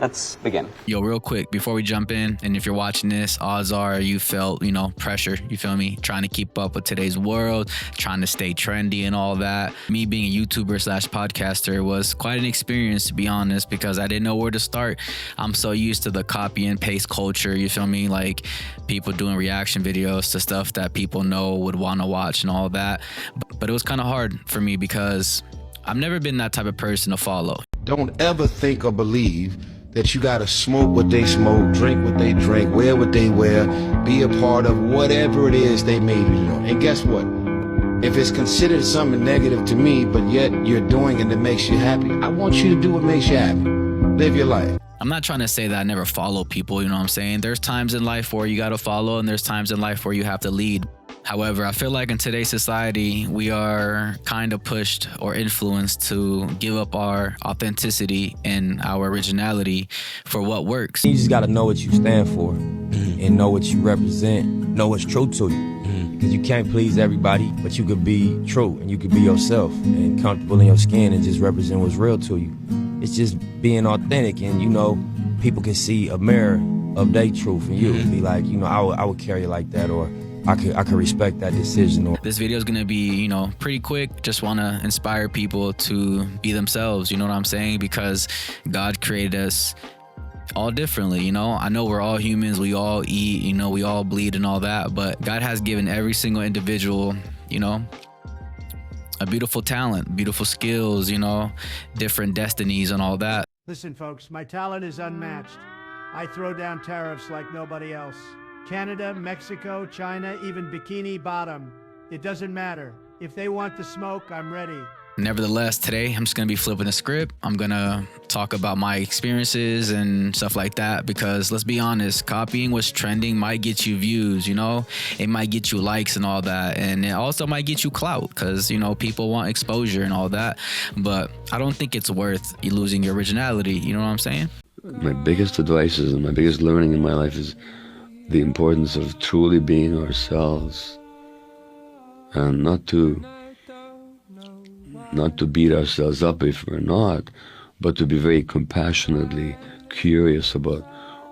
let's begin. Yo, real quick, before we jump in, and if you're watching this, odds are you felt, pressure, you feel me? Trying to keep up with today's world, trying to stay trendy and all that. Me being a YouTuber / podcaster was quite an experience, to be honest, because I didn't know where to start. I'm so used to the copy and paste culture, you feel me? Like people doing reaction videos to stuff that people know would want to watch and all that. But it was kind of hard for me because I've never been that type of person to follow. Don't ever think or believe that you gotta smoke what they smoke, drink what they drink, wear what they wear, be a part of whatever it is they made you do. And guess what? If it's considered something negative to me, but yet you're doing it that makes you happy, I want you to do what makes you happy. Live your life. I'm not trying to say that I never follow people, you know what I'm saying? There's times in life where you gotta follow, and there's times in life where you have to lead. However, I feel like in today's society, we are kind of pushed or influenced to give up our authenticity and our originality for what works. You just gotta know what you stand for and know what you represent, know what's true to you. Because you can't please everybody, but you could be true and you could be yourself and comfortable in your skin and just represent what's real to you. It's just being authentic, and people can see a mirror of their truth in you and be like, I would carry it like that, or I could respect that decision. This video is going to be, pretty quick. Just want to inspire people to be themselves, you know what I'm saying? Because God created us all differently, I know we're all humans, we all eat, we all bleed and all that, but God has given every single individual, a beautiful talent, beautiful skills, different destinies and all that. Listen, folks, my talent is unmatched. I throw down tariffs like nobody else. Canada, Mexico, China, even Bikini Bottom. It doesn't matter. If they want the smoke, I'm ready. Nevertheless, today I'm just going to be flipping the script. I'm going to talk about my experiences and stuff like that, because let's be honest, copying what's trending might get you views, it might get you likes and all that. And it also might get you clout because, people want exposure and all that. But I don't think it's worth you losing your originality. You know what I'm saying? My biggest advice and my biggest learning in my life is the importance of truly being ourselves, and not to beat ourselves up if we're not, but to be very compassionately curious about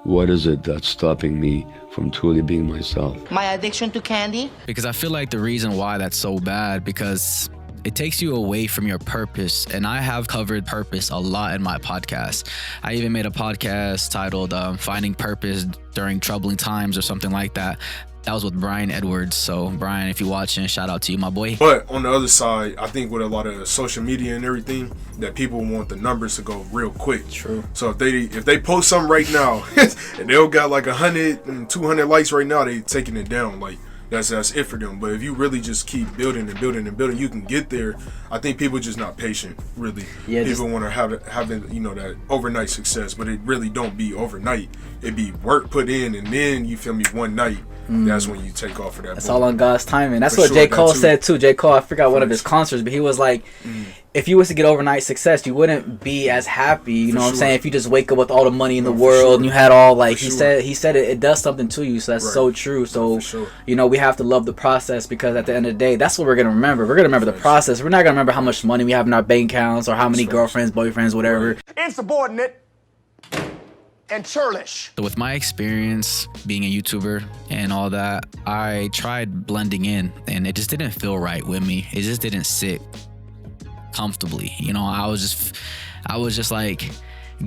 what is it that's stopping me from truly being myself. My addiction to candy? Because I feel like the reason why that's so bad, because it takes you away from your purpose. And I have covered purpose a lot in my podcast. I even made a podcast titled Finding Purpose During Troubling Times or something like that. That was with Brian Edwards. So Brian, if you're watching, shout out to you, my boy. But on the other side, I think with a lot of social media and everything, that people want the numbers to go real quick. True. So if they post something right now and they'll got like 100 and 200 likes right now, they taking it down. Like, that's it for them. But if you really just keep building and building and building, you can get there. I think people just not patient, really. Yeah, people want to have that overnight success, but it really don't be overnight. It be work put in, and then you feel me, one night. That's when you take off for that. That's all on God's timing. That's what J. Cole said too. J. Cole, I forgot one of his concerts, but he was like, if you was to get overnight success, you wouldn't be as happy. You know what I'm saying? If you just wake up with all the money in the world and you had all he said it does something to you. So that's so true. So we have to love the process, because at the end of the day, that's what we're gonna remember. We're gonna remember the process. We're not gonna remember how much money we have in our bank accounts or how many girlfriends, boyfriends, whatever. Insubordinate and churlish. So with my experience being a YouTuber and all that, I tried blending in, and it just didn't feel right with me. It just didn't sit comfortably. I was just like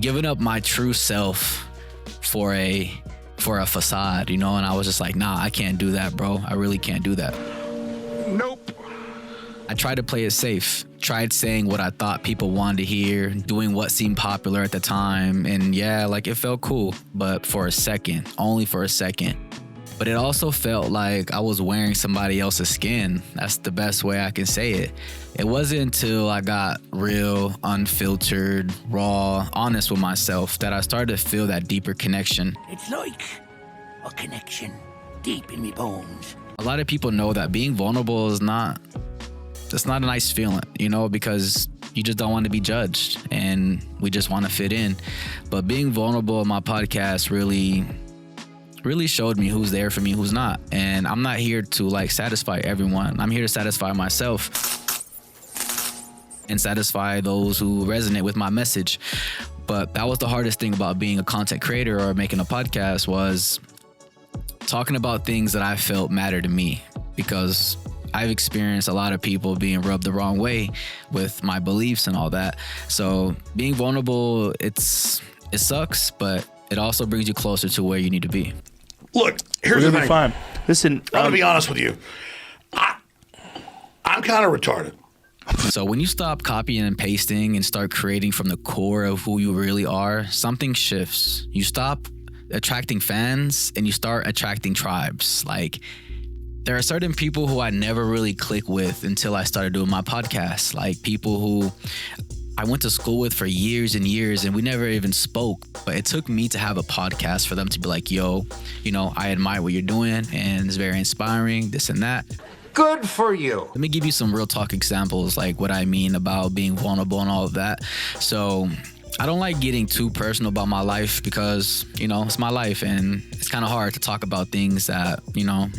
giving up my true self for a facade, and I was just like, nah, I can't do that, bro. I really can't do that. Nope. I tried to play it safe, tried saying what I thought people wanted to hear, doing what seemed popular at the time, and yeah, it felt cool, but for a second, only for a second. But it also felt like I was wearing somebody else's skin. That's the best way I can say it. It wasn't until I got real, unfiltered, raw, honest with myself that I started to feel that deeper connection. It's like a connection deep in me bones. A lot of people know that being vulnerable is not a nice feeling, because you just don't want to be judged and we just want to fit in. But being vulnerable in my podcast really showed me who's there for me, who's not. And I'm not here to satisfy everyone. I'm here to satisfy myself and satisfy those who resonate with my message. But that was the hardest thing about being a content creator or making a podcast, was talking about things that I felt matter to me, because I've experienced a lot of people being rubbed the wrong way with my beliefs and all that. So being vulnerable, it sucks, but it also brings you closer to where you need to be. Look, here's the thing. Fine. Listen, I'm gonna be honest with you. I'm kind of retarded. So when you stop copying and pasting and start creating from the core of who you really are, something shifts. You stop attracting fans and you start attracting tribes. Like, there are certain people who I never really click with until I started doing my podcast. Like, people who I went to school with for years and years, and we never even spoke. But it took me to have a podcast for them to be like, yo, you know, I admire what you're doing and it's very inspiring, this and that. Good for you. Let me give you some real talk examples, like what I mean about being vulnerable and all of that. So I don't like getting too personal about my life because, you know, it's my life and it's kind of hard to talk about things that, you know,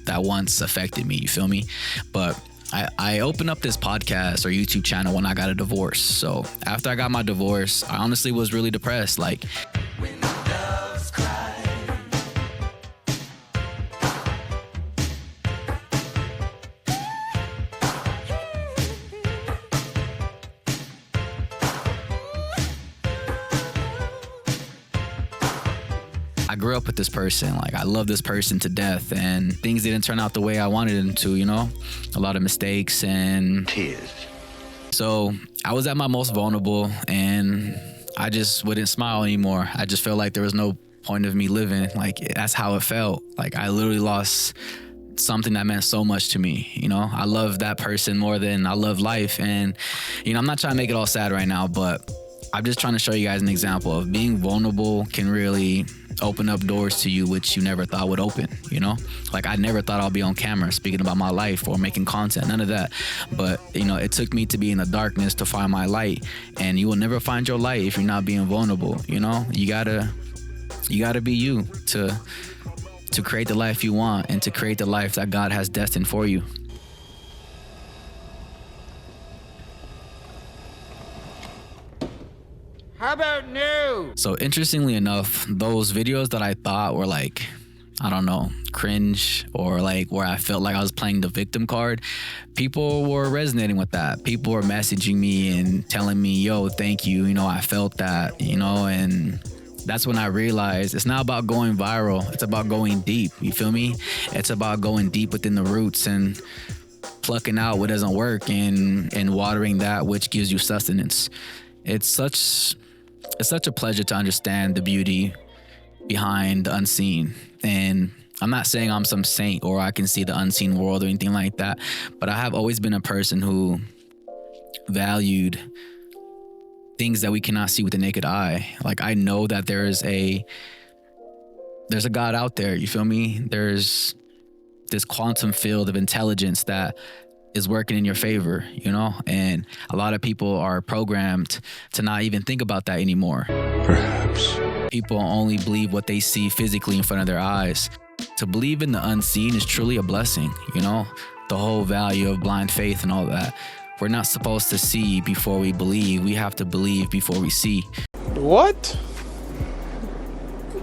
that once affected me, you feel me? But I opened up this podcast or YouTube channel when I got a divorce. So after I got my divorce, I honestly was really depressed. Like, when doves cry. I grew up with this person, like I love this person to death, and things didn't turn out the way I wanted them to, you know? A lot of mistakes and tears. So I was at my most vulnerable and I just wouldn't smile anymore. I just felt like there was no point of me living. Like, that's how it felt. Like, I literally lost something that meant so much to me, you know? I love that person more than I love life. And, you know, I'm not trying to make it all sad right now, but I'm just trying to show you guys an example of being vulnerable can really open up doors to you which you never thought would open, you know? Like, I never thought I'd be on camera speaking about my life or making content, none of that. But, you know, it took me to be in the darkness to find my light, and you will never find your light if you're not being vulnerable, you know? You gotta be you to create the life you want and to create the life that God has destined for you. How about new? So interestingly enough, those videos that I thought were like, I don't know, cringe, or like where I felt like I was playing the victim card, people were resonating with that. People were messaging me and telling me, yo, thank you. You know, I felt that, you know, and that's when I realized it's not about going viral. It's about going deep. You feel me? It's about going deep within the roots and plucking out what doesn't work and watering that which gives you sustenance. It's such a pleasure to understand the beauty behind the unseen. And I'm not saying I'm some saint or I can see the unseen world or anything like that, but I have always been a person who valued things that we cannot see with the naked eye. Like, I know that there's a God out there, you feel me? There's this quantum field of intelligence that is working in your favor, you know? And a lot of people are programmed to not even think about that anymore. Perhaps. People only believe what they see physically in front of their eyes. To believe in the unseen is truly a blessing, you know? The whole value of blind faith and all that. We're not supposed to see before we believe. We have to believe before we see. What?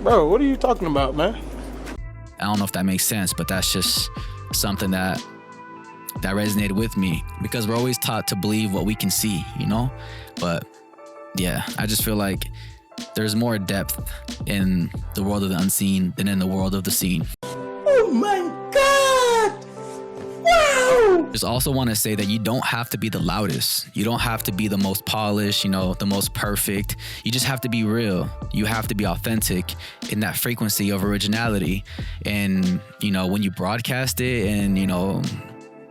Bro, what are you talking about, man? I don't know if that makes sense, but that's just something that resonated with me, because we're always taught to believe what we can see, you know? But yeah, I just feel like there's more depth in the world of the unseen than in the world of the seen. Oh my God! Wow! Just also want to say that you don't have to be the loudest. You don't have to be the most polished, you know, the most perfect. You just have to be real. You have to be authentic in that frequency of originality. And, you know, when you broadcast it and, you know,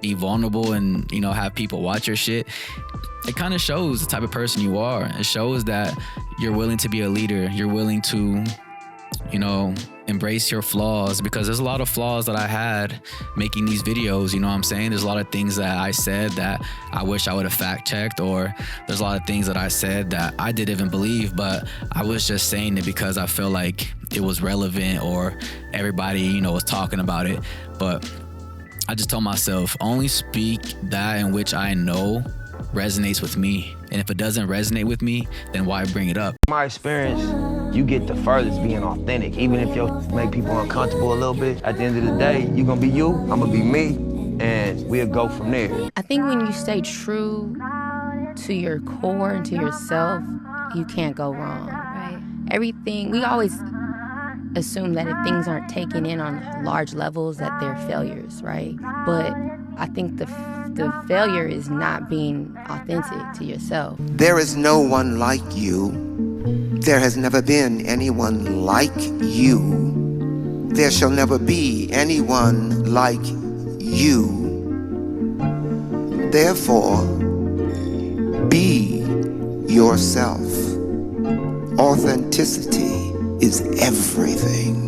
be vulnerable and, you know, have people watch your shit, it kind of shows the type of person you are. It shows that you're willing to be a leader. You're willing to, you know, embrace your flaws, because there's a lot of flaws that I had making these videos, you know what I'm saying? There's a lot of things that I said that I wish I would have fact checked, or there's a lot of things that I said that I didn't even believe, but I was just saying it because I felt like it was relevant or everybody, you know, was talking about it. But I just told myself, only speak that in which I know resonates with me. And if it doesn't resonate with me, then why bring it up? My experience, you get the furthest being authentic. Even if you make people uncomfortable a little bit, at the end of the day, you're gonna be you, I'm gonna be me, and we'll go from there. I think when you stay true to your core and to yourself, you can't go wrong. Right. Everything, we always assume that if things aren't taken in on large levels that they're failures, right? But I think the failure is not being authentic to yourself. There is no one like you. There has never been anyone like you. There shall never be anyone like you. Therefore, be yourself. Authenticity is everything.